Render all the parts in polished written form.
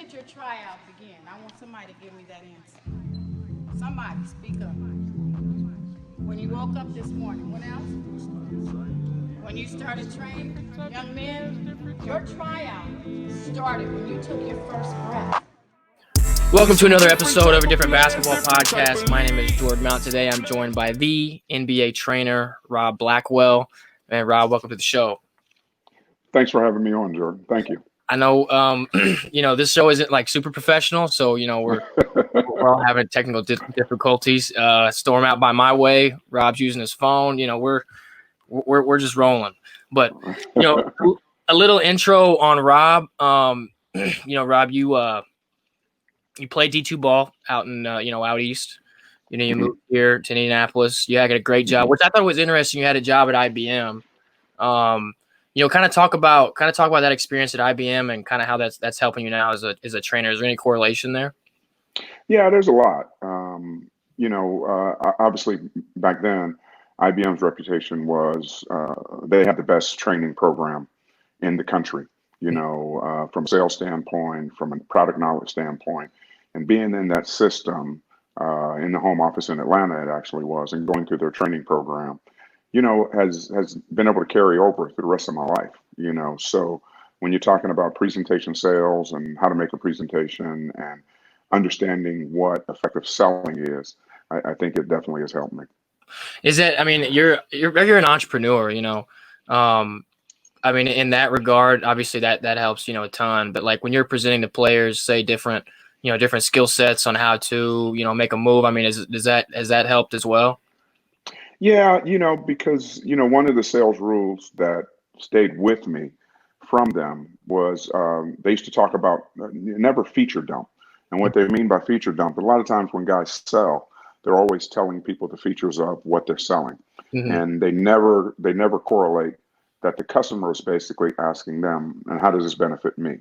did your tryout begin? I want somebody to give me that answer. Somebody, speak up. When you woke up this morning, when else? When you started training, young men, your tryout started when you took your first breath. Welcome to another episode of a different basketball podcast. My name is Jordan Mount. Today I'm joined by the NBA trainer, Rob Blackwell. And Rob, welcome to the show. Thanks for having me on, Jordan. Thank you. I know, this show isn't like super professional, so we're all having technical difficulties. Storm out by my way. Rob's using his phone. We're just rolling. But a little intro on Rob. Rob, you played D2 ball out in out east. You moved here to Indianapolis. You had a great job, which I thought was interesting. You had a job at IBM. Kind of talk about that experience at IBM and kind of how that's helping you now as a trainer. Is there any correlation there? Yeah, there's a lot. Obviously back then, IBM's reputation was they had the best training program in the country. From a sales standpoint, from a product knowledge standpoint, and being in that system in the home office in Atlanta, it actually was, and going through their training program. Has been able to carry over through the rest of my life, So when you're talking about presentation sales and how to make a presentation and understanding what effective selling is, I think it definitely has helped me. You're an entrepreneur, in that regard, obviously that helps, a ton. But like when you're presenting to players, say different skill sets on how to, make a move. Has that helped as well? Yeah, because, one of the sales rules that stayed with me from them was they used to talk about never feature dump. And what they mean by feature dump, a lot of times when guys sell, they're always telling people the features of what they're selling. Mm-hmm. And they never correlate that the customer is basically asking them, and how does this benefit me?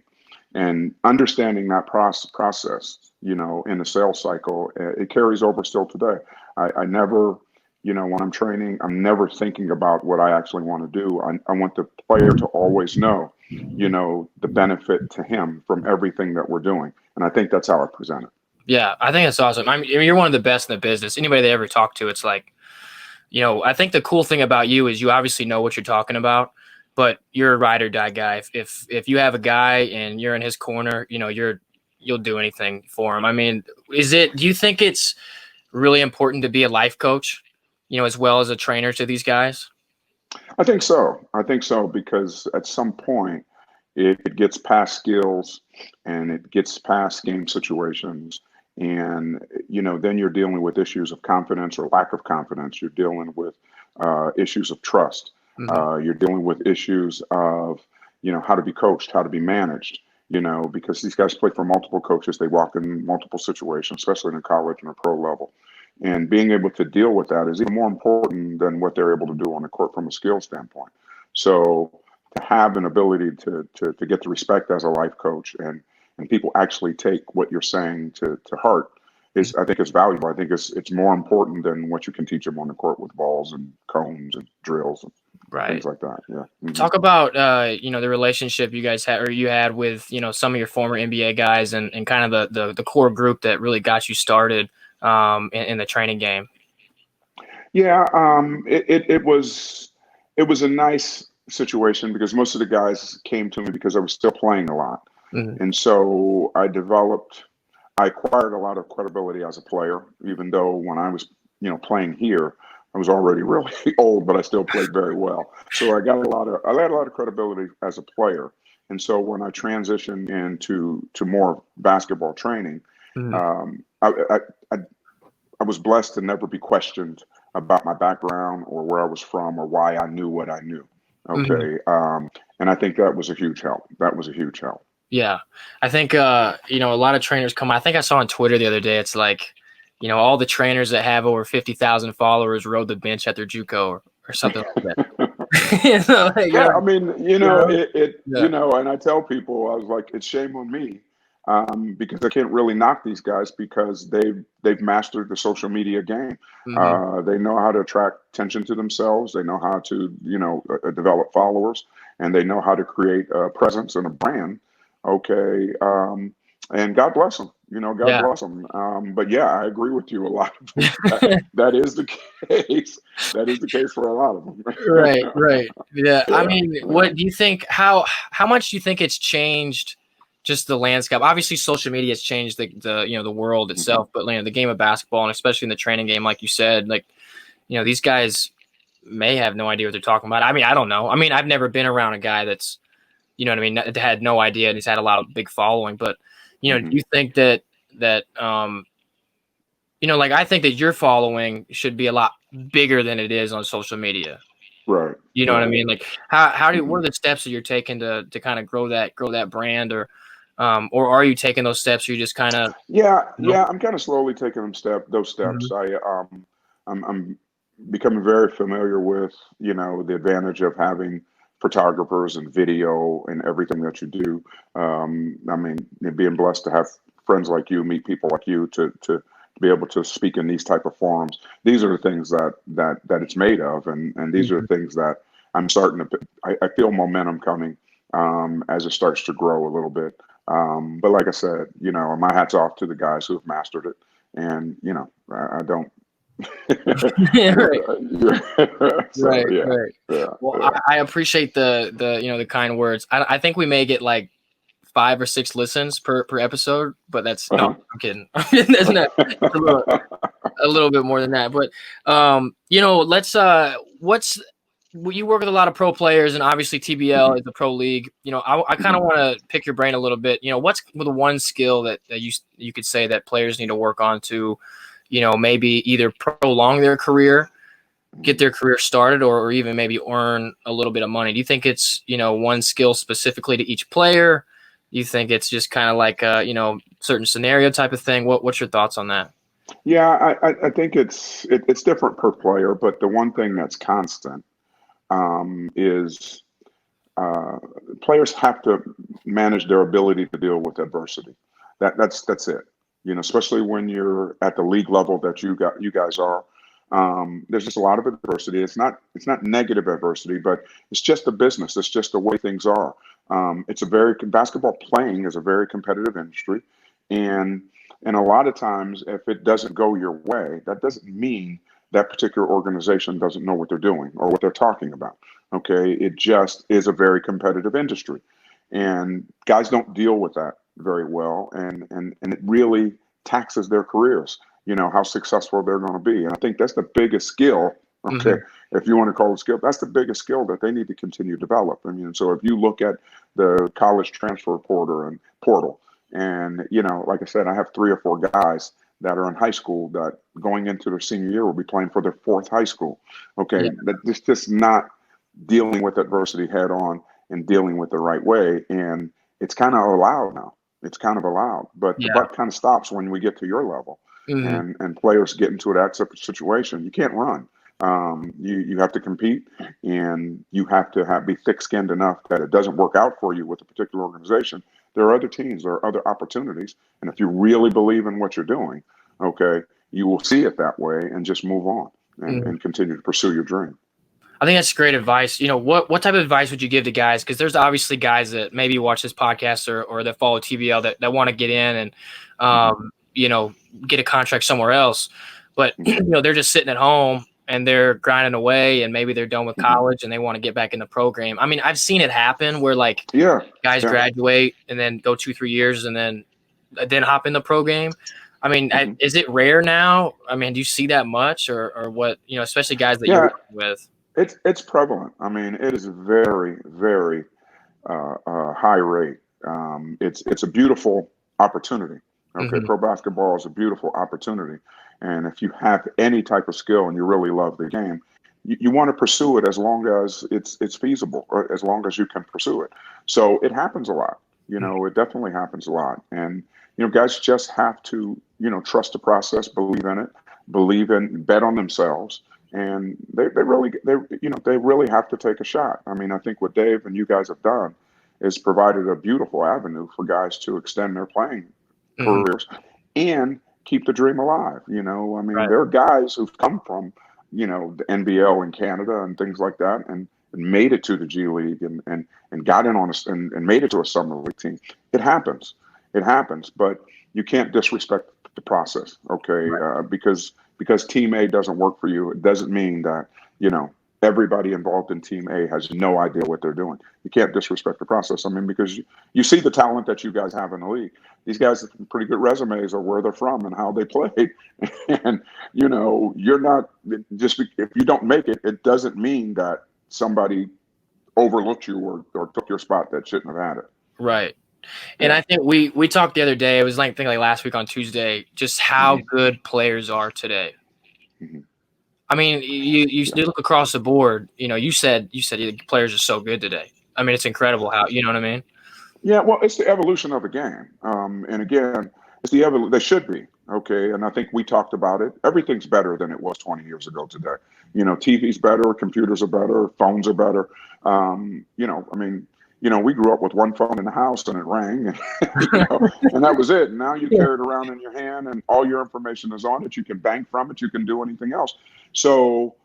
And understanding that process, in the sales cycle, it carries over still today. I never, when I'm training, I'm never thinking about what I actually want to do. I want the player to always know, the benefit to him from everything that we're doing. And I think that's how I present it. Yeah, I think that's awesome. You're one of the best in the business. Anybody they ever talk to, it's like, I think the cool thing about you is you obviously know what you're talking about, but you're a ride or die guy. If you have a guy and you're in his corner, you'll do anything for him. Do you think it's really important to be a life coach, as well as a trainer to these guys? I think so. Because at some point it gets past skills and it gets past game situations. And, then you're dealing with issues of confidence or lack of confidence. You're dealing with issues of trust. Mm-hmm. You're dealing with issues of, how to be coached, how to be managed, because these guys play for multiple coaches. They walk in multiple situations, especially in college and a pro level. And being able to deal with that is even more important than what they're able to do on the court from a skill standpoint. So to have an ability to get the respect as a life coach and people actually take what you're saying to heart I think it's valuable. I think it's more important than what you can teach them on the court with balls and cones and drills and things like that. Yeah. Mm-hmm. Talk about the relationship you guys had or you had with some of your former NBA guys and kind of the core group that really got you started in the training game. Yeah, it was a nice situation because most of the guys came to me because I was still playing a lot. Mm-hmm. And so I acquired a lot of credibility as a player, even though when I was, playing here, I was already really old, but I still played very well. So I had a lot of credibility as a player. And so when I transitioned into more basketball training, mm-hmm. I was blessed to never be questioned about my background or where I was from or why I knew what I knew. Okay. Mm-hmm. And I think that was a huge help. Yeah. I think, a lot of trainers come. I think I saw on Twitter the other day, it's like, all the trainers that have over 50,000 followers rode the bench at their JUCO or something like that. And I tell people, I was like, it's shame on me. Because I can't really knock these guys because they've mastered the social media game. Mm-hmm. They know how to attract attention to themselves. They know how to, develop followers, and they know how to create a presence and a brand. Okay. And God bless them. You know, God Yeah. bless them. But yeah, I agree with you. A lot of that is the case. That is the case for a lot of them. Right, right. Yeah. I Yeah, mean, yeah. what do you think? How much do you think it's changed just the landscape? Obviously, social media has changed the the world Mhm. itself, but the game of basketball and especially in the training game, like you said, like these guys may have no idea what they're talking about. I mean, I don't know. I mean, I've never been around a guy that's what I mean, that had no idea and he's had a lot of big following. But do Mhm. you think that like I think that your following should be a lot bigger than it is on social media. Right, You know what I right. mean? Like how do what Mhm. are the steps that you're taking to kind of grow that brand or are you taking those steps or you just kind of Yeah, you know? yeah. I'm kind of slowly taking those steps. Mhm. I'm becoming very familiar with, the advantage of having photographers and video and everything that you do. I mean, being blessed to have friends like you, meet people like you, to be able to speak in these type of forums. These are the things that it's made of, and these are the Mhm. things that I'm starting to. I feel momentum coming as it starts to grow a little bit. But like I said, my hat's off to the guys who have mastered it, and I don't. Yeah, right. So Right, yeah, right. yeah, Well, yeah. I appreciate the kind words. I think we may get like 5 or 6 listens per episode, but that's no, Uh-huh. I'm kidding. That's not it's a little bit more than that. But let's what's you work with a lot of pro players, and obviously TBL Mhm, is a pro league. I kind mhm. of want to pick your brain a little bit. What's the one skill that you could say that players need to work on to, maybe either prolong their career, get Mhm. their career started, or even maybe earn a little bit of money? Do you think it's one skill specifically to each player? Do you think it's just kind of like certain scenario type of thing? What's your thoughts on that? Yeah, I think it's different per player, but the one thing that's constant is uh, players have to manage their ability to deal with adversity. That's it. Especially when you're at the league level that you guys are. There's just a lot of adversity. It's not negative adversity, but it's just the business. It's just the way things are. It's a very basketball playing is a very competitive industry, and a lot of times, if it doesn't go your way, that doesn't mean that particular organization doesn't know what they're doing or what they're talking about. Okay, it just is a very competitive industry, and guys don't deal with that very well, and it really taxes their careers. How successful they're going to be, and I think that's the biggest skill. Okay, Hmm. if you want to call it skill, that's the biggest skill that they need to continue to develop. I mean, so if you look at the college transfer portal, and like I said, I have 3 or 4 guys that are in high school that going into their senior year will be playing for their fourth high school. Okay, Yeah. that it's just not dealing with adversity head on and dealing with the right way. And it's kind of allowed now. It's kind of allowed, but the Yeah. buck kind of stops when we get to your level, Hmm. and players get into that situation. You can't run. You have to compete, and you have to be thick-skinned enough that it doesn't work out for you with a particular organization. There are other teams, there are other opportunities, and if you really believe in what you're doing, okay, you will see it that way and just move on and continue to pursue your dream. I think that's great advice. What type of advice would you give to guys? Because there's obviously guys that maybe watch this podcast or that follow TBL that want to get in and, Hmm. get a contract somewhere else. But, Hmm. they're just sitting at home and they're grinding away and maybe they're done with Hmm. college and they want to get back in the program. I mean, I've seen it happen where like Yeah, guys yeah. graduate and then go 2-3 years and then hop in the pro game. I mean, Hmm. is it rare now? I mean, do you see that much or what, especially guys that you're Yeah, working with? it's prevalent. I mean, it is very, very high rate. It's a beautiful opportunity. Okay, Mhm. pro basketball is a beautiful opportunity, and if you have any type of skill and you really love the game, you want to pursue it as long as it's feasible, or as long as you can pursue it. So it happens a lot. It definitely happens a lot, and guys just have to trust the process, believe in it, bet on themselves, and they really have to take a shot. I mean, I think what Dave and you guys have done is provided a beautiful avenue for guys to extend their playing Mhm. careers and keep the dream alive. I mean, Right. there are guys who've come from the NBL in Canada and things like that, and made it to the G League, and got in on and made it to a summer league team. It happens, It happens, but you can't disrespect the process, okay? Because Team A doesn't work for you, it doesn't mean that, you know, everybody involved in Team A has no idea what they're doing. You can't disrespect the process. I mean, because you see the talent that you guys have in the league. These guys have pretty good resumes of where they're from and how they played. And, you know, you're not just, if you don't make it, it doesn't mean that somebody overlooked you or took your spot that shouldn't have had it. Right. And I think we talked the other day, it was like, I think like last week on Tuesday, just how good players are today. Mm-hmm. I mean, you look across the board, you know, you said the players are so good today. I mean, it's incredible how, you know what I mean? Yeah, well, it's the evolution of the game. And again, it's the evolution. They should be. Okay. And I think we talked about it. Everything's better than it was 20 years ago today. You know, TV's better, computers are better, phones are better. You know, I mean, you know, we grew up with one phone in the house and it rang, and, you know, and that was it. And now you carry it around in your hand and all your information is on it. You can bank from it. You can do anything else. So,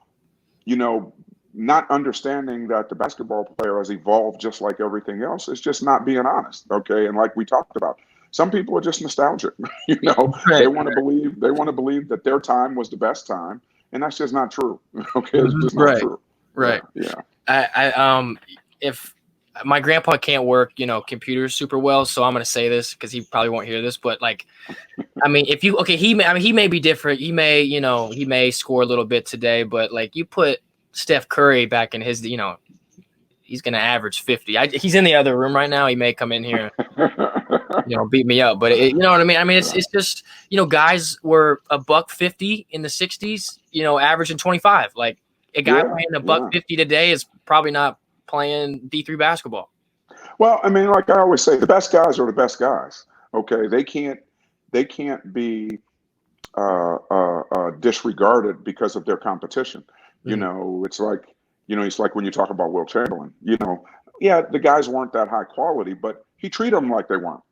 you know, not understanding that the basketball player has evolved just like everything else is just not being honest. Okay. And like we talked about, some people are just nostalgic. You know, they want to believe that their time was the best time. And that's just not true. Okay. It's just not true. Right. Yeah. If my grandpa can't work, you know, computers super well, so I'm going to say this because he probably won't hear this, but like, I mean, he may be different. He may score a little bit today, but like you put Steph Curry back in his, you know, he's going to average 50. He's in the other room right now. He may come in here, you know, beat me up, but you know what I mean? I mean, it's just, you know, guys were $150 in the 60s, you know, averaging 25. Like a guy playing $150 today is probably not playing D3 basketball. Well, I mean, like I always say, the best guys are the best guys. Okay. They can't be disregarded because of their competition. You know, it's like when you talk about Will Chamberlain, you know, yeah, the guys weren't that high quality, but he treated them like they weren't.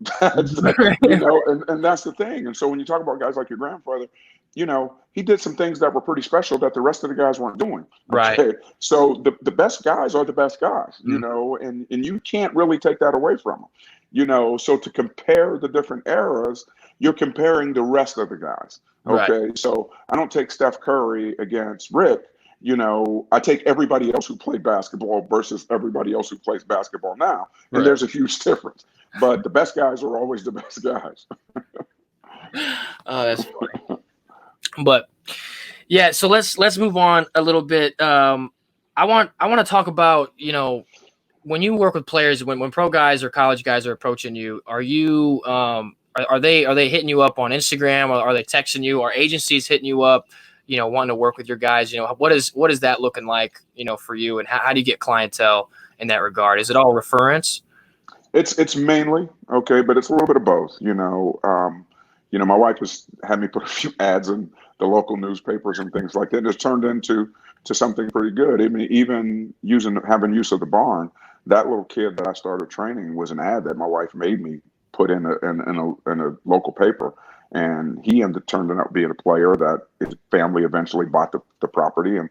You know, and that's the thing. And so when you talk about guys like your grandfather, you know, he did some things that were pretty special that the rest of the guys weren't doing. Okay. Right. So the best guys are the best guys, you know, and you can't really take that away from them. You know, so to compare the different eras, you're comparing the rest of the guys. Okay. Right. So I don't take Steph Curry against Rick. You know, I take everybody else who played basketball versus everybody else who plays basketball now. And there's a huge difference. But the best guys are always the best guys. Oh, that's funny. But yeah, so let's move on a little bit. I want to talk about, you know, when you work with players, when pro guys or college guys are approaching you, are you are they hitting you up on Instagram, or are they texting you? Are agencies hitting you up, you know, wanting to work with your guys? You know, what is that looking like, you know, for you, and how do you get clientele in that regard? Is it all reference? It's mainly okay, but it's a little bit of both. You know, my wife had me put a few ads in the local newspapers and things like that. And it's turned into something pretty good. I mean, even having use of the barn. That little kid that I started training was an ad that my wife made me put in a local paper, and he turned out being a player that his family eventually bought the property, and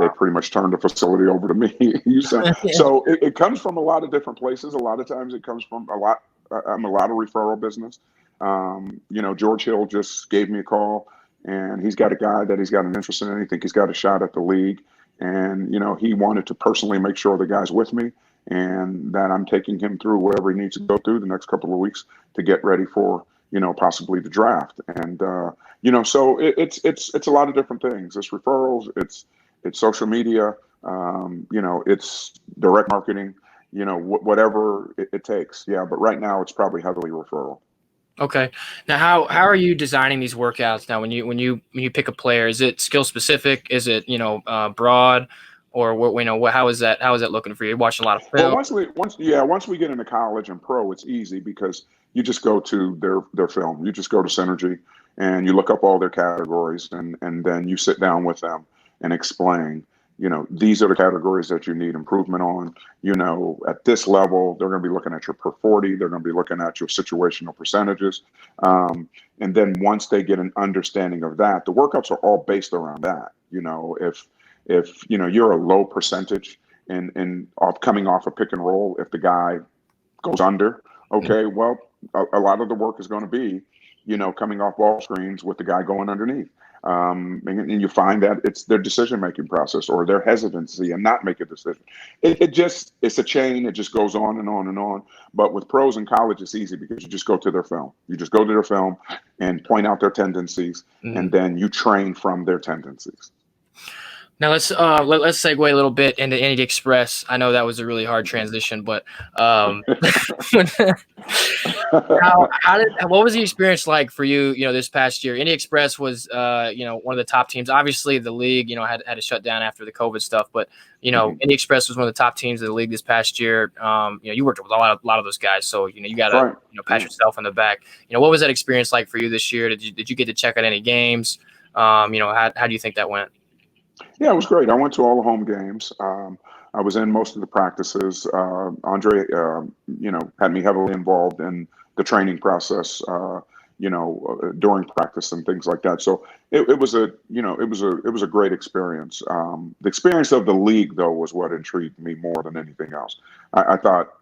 they pretty much turned the facility over to me. So it comes from a lot of different places. A lot of times it comes from a lot of referral business. You know, George Hill just gave me a call, and he's got a guy that he's got an interest in. I think he's got a shot at the league. And, you know, he wanted to personally make sure the guy's with me and that I'm taking him through whatever he needs to go through the next couple of weeks to get ready for, you know, possibly the draft. And, you know, so it's a lot of different things. It's referrals, it's social media, you know, it's direct marketing, you know, whatever it takes. Yeah. But right now it's probably heavily referral. Okay. Now, how are you designing these workouts now? When you pick a player, is it skill specific? Is it, you know, broad, or what? You know, how is that looking for you? You're watching a lot of film. Well, once we get into college and pro, it's easy because you just go to their film. You just go to Synergy and you look up all their categories, and then you sit down with them and explain. You know, these are the categories that you need improvement on. You know, at this level, they're going to be looking at your per 40. They're going to be looking at your situational percentages. And then once they get an understanding of that, the workouts are all based around that. You know, if you know you're a low percentage and coming off a pick and roll, if the guy goes under, okay, well, a lot of the work is going to be, coming off ball screens with the guy going underneath. And you find that it's their decision-making process or their hesitancy and not make a decision. It's a chain. It just goes on and on and on. But with pros in college, it's easy because you just go to their film. You just go to their film and point out their tendencies, and then you train from their tendencies. Now let's segue a little bit into Indy Express. I know that was a really hard transition, but what was the experience like for you? This past year, Indy Express was one of the top teams. Obviously, the league had to shut down after the COVID stuff, but Indy Express was one of the top teams of the league this past year. You worked with a lot of those guys, so you got to pat yourself on the back. What was that experience like for you this year? Did you get to check out any games? How do you think that went? Yeah, it was great. I went to all the home games. I was in most of the practices. Andre, had me heavily involved in the training process, during practice and things like that. So it was a great experience. The experience of the league, though, was what intrigued me more than anything else. I thought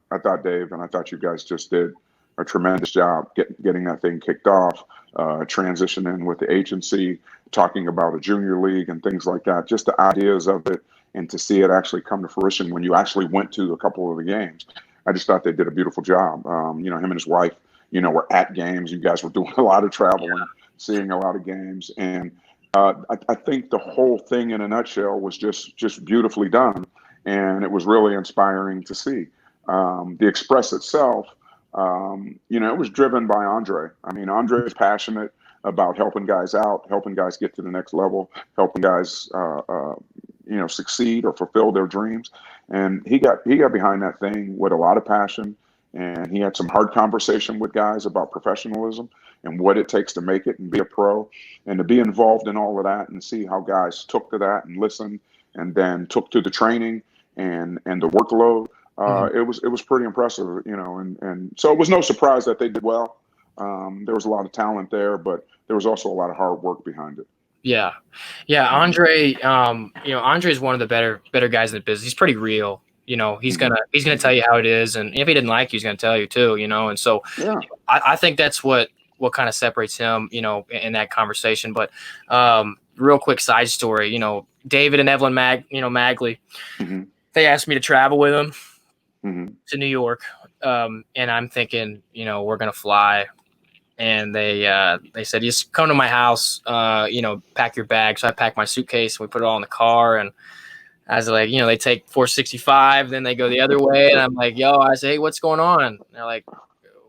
Dave, and I thought you guys just did a tremendous job getting that thing kicked off, transitioning with the agency, talking about a junior league and things like that, just the ideas of it, and to see it actually come to fruition when you actually went to a couple of the games. I just thought they did a beautiful job. Him and his wife, were at games. You guys were doing a lot of traveling, seeing a lot of games. And I think the whole thing in a nutshell was just beautifully done. And it was really inspiring to see. The Express itself, it was driven by Andre. I mean, Andre is passionate about helping guys out, helping guys get to the next level, helping guys, succeed or fulfill their dreams. And he got behind that thing with a lot of passion. And he had some hard conversation with guys about professionalism and what it takes to make it and be a pro, and to be involved in all of that and see how guys took to that and listened, and then took to the training and the workload. It was pretty impressive, and so it was no surprise that they did well. There was a lot of talent there, but there was also a lot of hard work behind it. Yeah. Andre, Andre is one of the better guys in the business. He's pretty real. He's gonna tell you how it is, and if he didn't like you, he's gonna tell you too. And so I think that's what kind of separates him, in that conversation. But real quick side story, David and Evelyn Magley, they asked me to travel with them to New York, and I'm thinking, we're gonna fly. And they said, just come to my house, pack your bag. So I packed my suitcase and we put it all in the car. And I was like, they take 465, then they go the other way. And I'm like, I say, hey, what's going on? And they're like,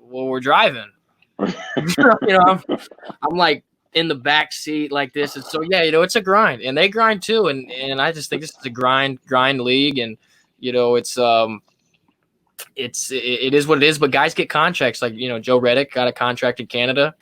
well, we're driving. I'm like in the back seat like this. And so, it's a grind, and they grind too. And I just think this is a grind league. And, it is what it is, but guys get contracts. Like, Joe Reddick got a contract in Canada.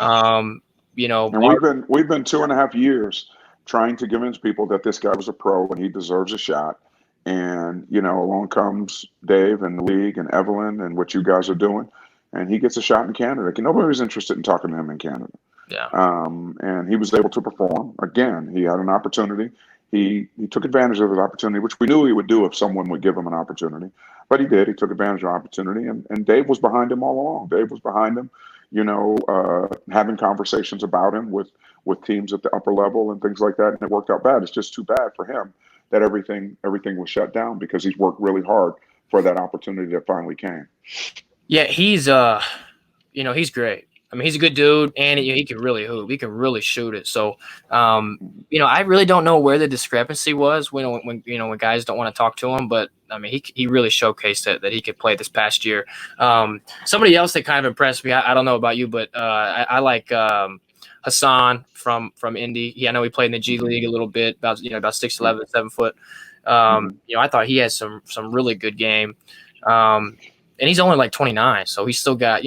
And we've been 2.5 years trying to convince people that this guy was a pro and he deserves a shot. And, along comes Dave and the league and Evelyn and what you guys are doing, and he gets a shot in Canada. Nobody was interested in talking to him in Canada. Yeah. And he was able to perform. Again, he had an opportunity. He took advantage of his opportunity, which we knew he would do if someone would give him an opportunity. But he did. He took advantage of the opportunity, and Dave was behind him all along. Dave was behind him, having conversations about him with teams at the upper level and things like that, and it worked out bad. It's just too bad for him that everything was shut down, because he's worked really hard for that opportunity that finally came. Yeah, he's he's great. I mean, he's a good dude, and he can really hoop. He can really shoot it. So, I really don't know where the discrepancy was when guys don't want to talk to him. But I mean, he really showcased that he could play this past year. Somebody else that kind of impressed me. I don't know about you, but I like Hassan from Indy. I know he played in the G League a little bit, about 6'11", 7 foot. I thought he had some really good game. And he's only like 29, so he's still got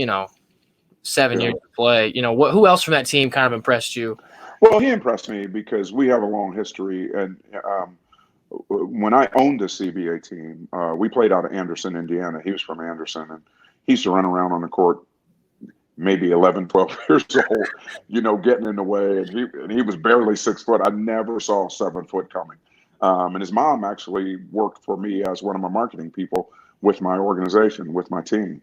7 years to play. Who else from that team kind of impressed you? Well, he impressed me because we have a long history. And when I owned the CBA team, we played out of Anderson, Indiana. He was from Anderson, and he used to run around on the court, maybe 11, 12 years old, getting in the way. And he was barely 6 foot. I never saw 7 foot coming. And his mom actually worked for me as one of my marketing people with my organization, with my team.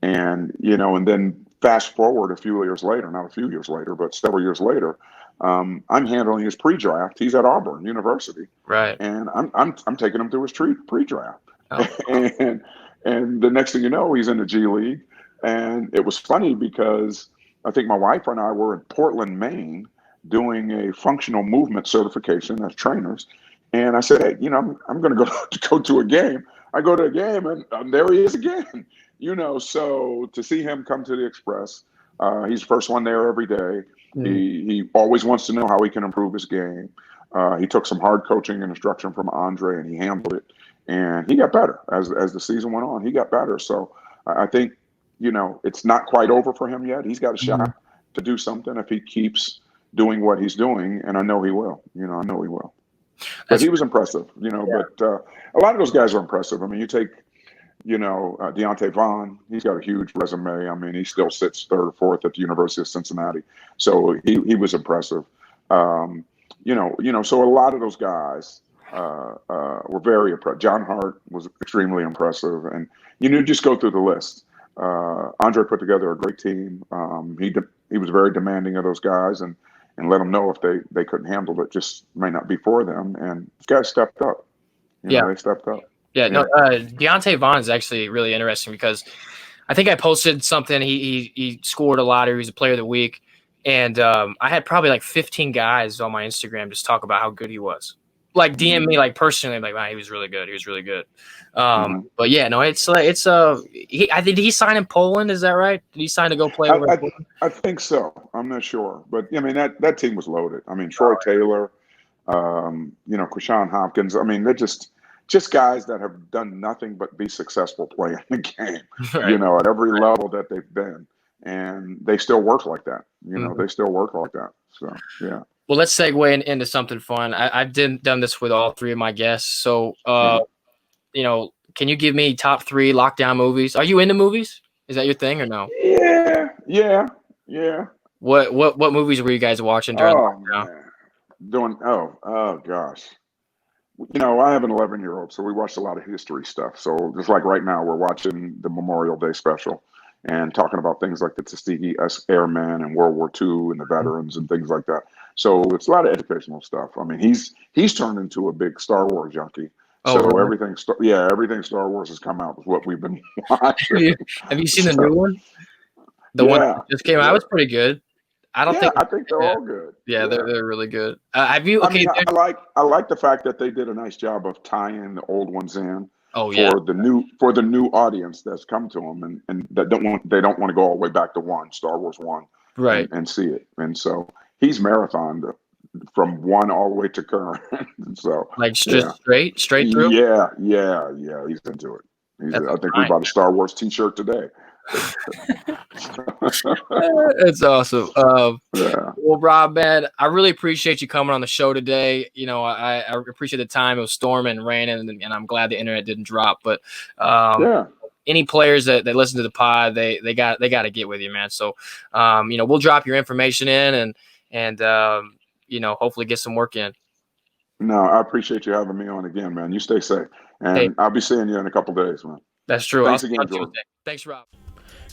And, and then fast forward a few years later, not a few years later, but several years later, I'm handling his pre-draft. He's at Auburn University, Right. and I'm taking him through his pre-draft. Oh. And the next thing you know, he's in the G League. And it was funny because I think my wife and I were in Portland, Maine, doing a functional movement certification as trainers. And I said, hey, I'm going to go to a game. I go to a game, and there he is again. So to see him come to the Express, he's the first one there every day. He always wants to know how he can improve his game. He took some hard coaching and instruction from Andre, and he handled it. And he got better as the season went on. He got better. So I think, it's not quite over for him yet. He's got a shot to do something if he keeps doing what he's doing, and I know he will. I know he will. But he was impressive, but a lot of those guys are impressive. I mean, you take, Deontay Vaughn, he's got a huge resume. I mean, he still sits third or fourth at the University of Cincinnati. So he was impressive. So a lot of those guys were very impressive. John Hart was extremely impressive. And, just go through the list. Andre put together a great team. He was very demanding of those guys and let them know if they couldn't handle it, just may not be for them. And these guys stepped up. They stepped up. Yeah, no, Deontay Vaughn is actually really interesting because I think I posted something. He scored a lot. He was a player of the week. And I had probably like 15 guys on my Instagram just talk about how good he was. Like DM me like personally, like, wow, he was really good. He was really good. But yeah, no, I think he signed in Poland. Is that right? Did he sign to go play over in Poland? I think so. I'm not sure, but I mean that team was loaded. I mean Troy Taylor, Krishan Hopkins. I mean they're just guys that have done nothing but be successful playing the game. Right. At every level that they've been, and they still work like that. They still work like that. So yeah. Well, let's segue into something fun. I've done this with all three of my guests. So, can you give me top 3 lockdown movies? Are you into movies? Is that your thing or no? Yeah. What movies were you guys watching during lockdown? Oh gosh. I have an 11-year-old, so we watched a lot of history stuff. So just like right now, we're watching the Memorial Day special and talking about things like the Tuskegee Airmen and World War II and the veterans and things like that. So it's a lot of educational stuff. I mean, he's turned into a big Star Wars junkie. So really? everything Star Wars has come out with what we've been watching. Have you seen the new one? The one that just came out was pretty good. I think they're all good. Yeah, they're really good. Have you? Okay, I like the fact that they did a nice job of tying the old ones in. For the new audience that's come to them and that don't want to go all the way back to Star Wars 1, right, and see it. And so he's marathoned from 1 all the way to current. So like straight through. Yeah. He's into it. I think we bought a Star Wars T-shirt today. It's awesome. Well, Rob, man, I really appreciate you coming on the show today. I appreciate the time. It was storming and raining, and I'm glad the internet didn't drop. But any players that listen to the pod, they got to get with you, man. So we'll drop your information in and hopefully get some work in. No, I appreciate you having me on again, man. You stay safe, and I'll be seeing you in a couple days, man. That's true. Thanks again, Jordan. Thanks, Rob.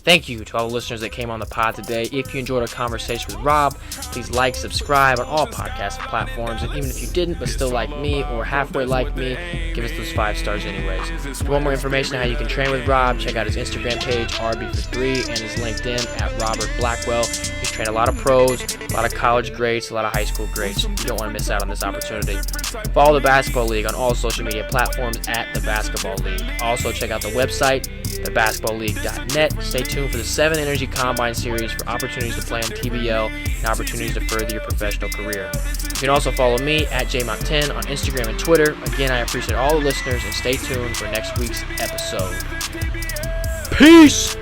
Thank you to all the listeners that came on the pod today. If you enjoyed our conversation with Rob, please like, subscribe on all podcast platforms. And even if you didn't, but still like me or halfway like me, give us those 5 stars anyways. If you want more information on how you can train with Rob, check out his Instagram page, RB for3, and his LinkedIn at Robert Blackwell. He's trained a lot of pros, a lot of college greats, a lot of high school greats. You don't want to miss out on this opportunity. Follow the Basketball League on all social media platforms at the Basketball League. Also, check out the website, thebasketballleague.net. Stay tuned for the 7 Energy Combine Series for opportunities to play on TBL and opportunities to further your professional career. You can also follow me at JMount10 on Instagram and Twitter. Again, I appreciate all the listeners and stay tuned for next week's episode. Peace!